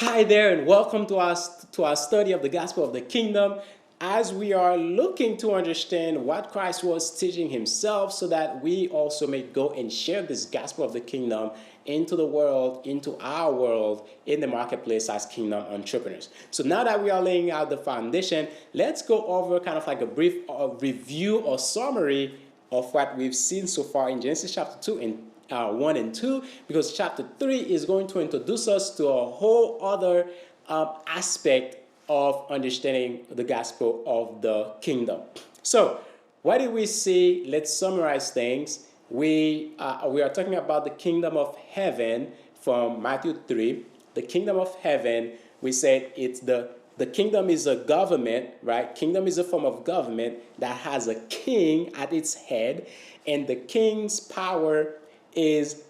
Hi there, and welcome to our study of the gospel of the kingdom as we are looking to understand what Christ was teaching himself so that we also may go and share this gospel of the kingdom into the world, into our world, in the marketplace as kingdom entrepreneurs. So now that we are laying out the foundation, let's go over kind of like a brief review or summary of what we've seen so far in Genesis chapter 2 and 1 and 2, because chapter 3 is going to introduce us to a whole other aspect of understanding the gospel of the kingdom. So, what did we see? Let's summarize things. We are talking about the kingdom of heaven from Matthew 3. The kingdom of heaven, we said it's the kingdom is a government, right? Kingdom is a form of government that has a king at its head, and the king's power is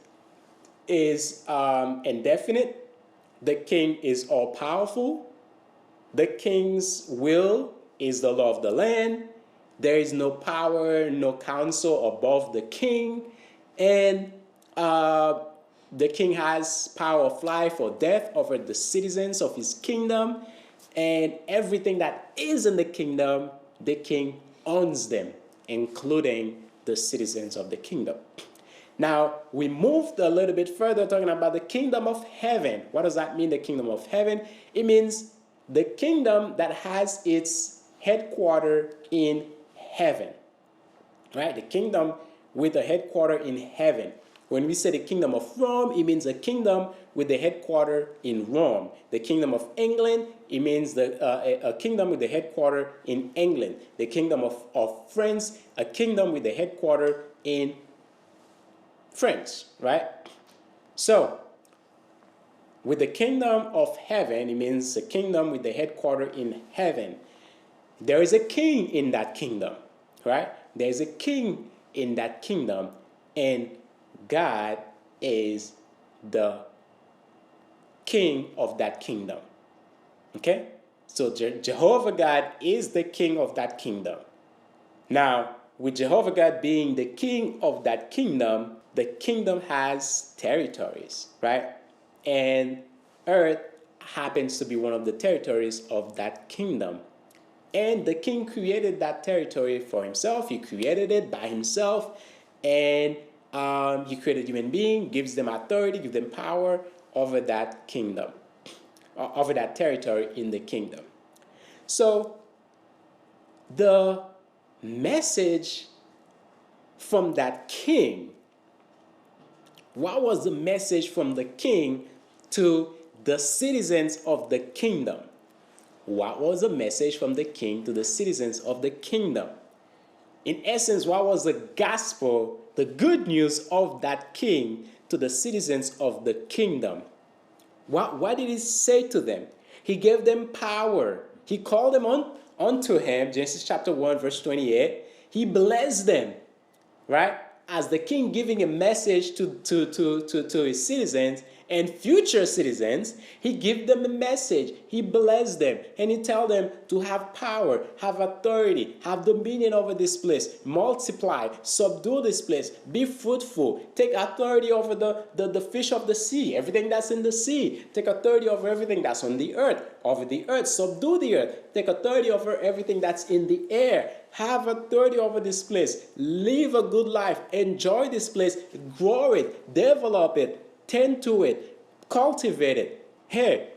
indefinite. The king is all powerful. The king's will is the law of the land. There is no power, no council above the king, and the king has power of life or death over the citizens of his kingdom, and everything that is in the kingdom, the king owns them, including the citizens of the kingdom. Now, we moved a little bit further talking about the kingdom of heaven. What does that mean, the kingdom of heaven? It means the kingdom that has its headquarters in heaven, right? The kingdom with a headquarters in heaven. When we say the kingdom of Rome, it means a kingdom with the headquarters in Rome. The kingdom of England, it means a kingdom with the headquarters in England. The kingdom of France, a kingdom with the headquarters in France, right? So, with the kingdom of heaven, it means a kingdom with the headquarters in heaven. There is a king in that kingdom, right? There is a king in that kingdom, and God is the king of that kingdom. Okay? So Jehovah God is the king of that kingdom. Now, with Jehovah God being the king of that kingdom, the kingdom has territories, right? And earth happens to be one of the territories of that kingdom. And the king created that territory for himself. He created it by himself. And he created human being, gives them authority, gives them power over that kingdom, over that territory in the kingdom. So the message from that king, what was the message from the king to the citizens of the kingdom? What was the message from the king to the citizens of the kingdom? In essence, what was the gospel, the good news of that king to the citizens of the kingdom? What did he say to them? He gave them power. He called them unto him, Genesis chapter 1, verse 28. He blessed them, right? As the king giving a message to his citizens and future citizens, he gave them a message. He blessed them, and he tell them to have power, have authority, have dominion over this place, multiply, subdue this place, be fruitful, take authority over the fish of the sea, everything that's in the sea, take authority over everything that's on the earth, subdue the earth, take authority over everything that's in the air. Have authority over this place. Live a good life. Enjoy this place. Grow it. Develop it. Tend to it. Cultivate it. Hey,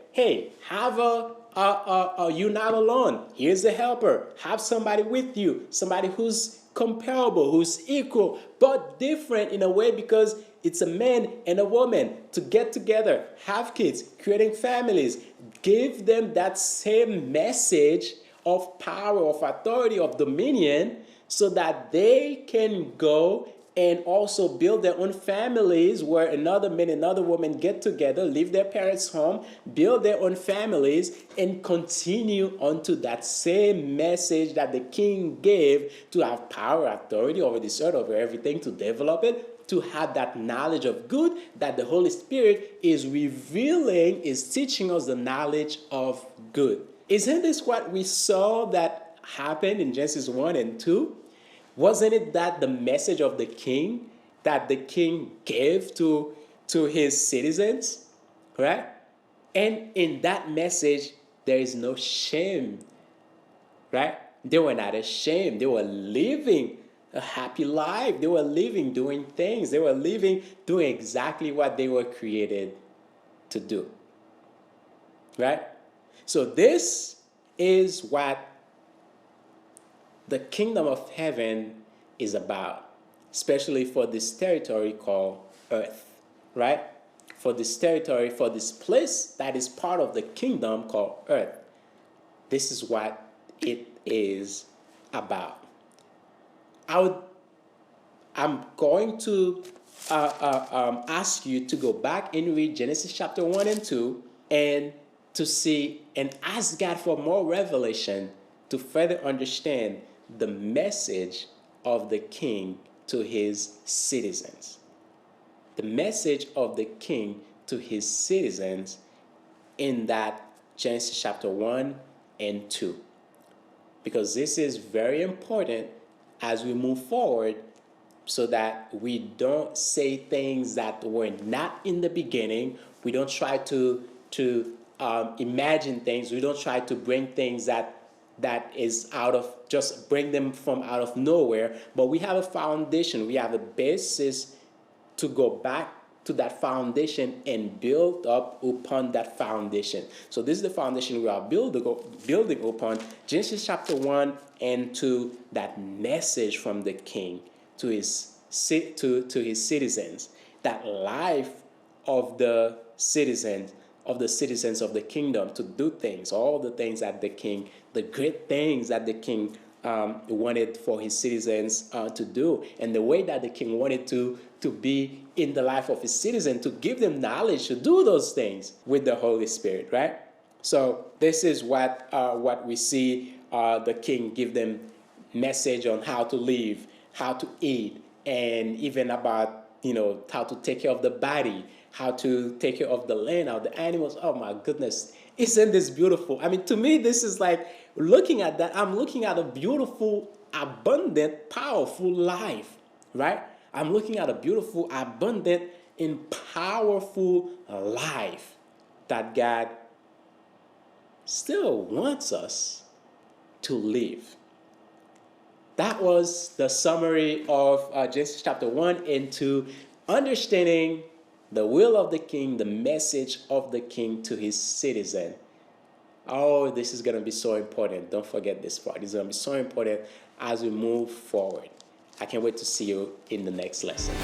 have you're not alone. Here's a helper. Have somebody with you. Somebody who's comparable, who's equal, but different in a way because it's a man and a woman to get together, have kids, creating families. Give them that same message of power, of authority, of dominion, so that they can go and also build their own families where another man and another woman get together, leave their parents' home, build their own families, and continue onto that same message that the king gave to have power, authority over this earth, over everything, to develop it, to have that knowledge of good that the Holy Spirit is revealing, is teaching us the knowledge of good. Isn't this what we saw that happened in Genesis 1 and 2? Wasn't it that the message of the king that the king gave to his citizens? Right? And in that message, there is no shame, right? They were not ashamed. They were living a happy life. They were living doing things. They were living doing exactly what they were created to do, right? So this is what the kingdom of heaven is about, especially for this territory called earth, right? For this territory, for this place that is part of the kingdom called earth. This is what it is about. I'm going to ask you to go back and read Genesis chapter 1 and 2 and to see and ask God for more revelation to further understand the message of the king to his citizens. The message of the king to his citizens in that Genesis chapter 1 and 2. Because this is very important as we move forward so that we don't say things that were not in the beginning. We don't try to imagine things. We don't try to bring things that is just bring them from out of nowhere. But we have a foundation. We have a basis to go back to that foundation and build up upon that foundation. So this is the foundation we are building upon. Genesis chapter 1 and 2, that message from the king to his citizens, that life of the citizens of the kingdom to do things, all the things that the king, the great things that the king wanted for his citizens to do, and the way that the king wanted to be in the life of his citizen, to give them knowledge to do those things with the Holy Spirit, right? So this is what we see the king give them message on how to live, how to eat, and even about how to take care of the body, how to take care of the land, of the animals. Oh my goodness, isn't this beautiful? I mean, to me, this is like looking at that. I'm looking at a beautiful, abundant, powerful life, right? I'm looking at a beautiful, abundant, and powerful life that God still wants us to live. That was the summary of Genesis chapter 1 and 2, understanding the will of the king, the message of the king to his citizen. Oh, this is going to be so important. Don't forget this part. It's going to be so important as we move forward. I can't wait to see you in the next lesson.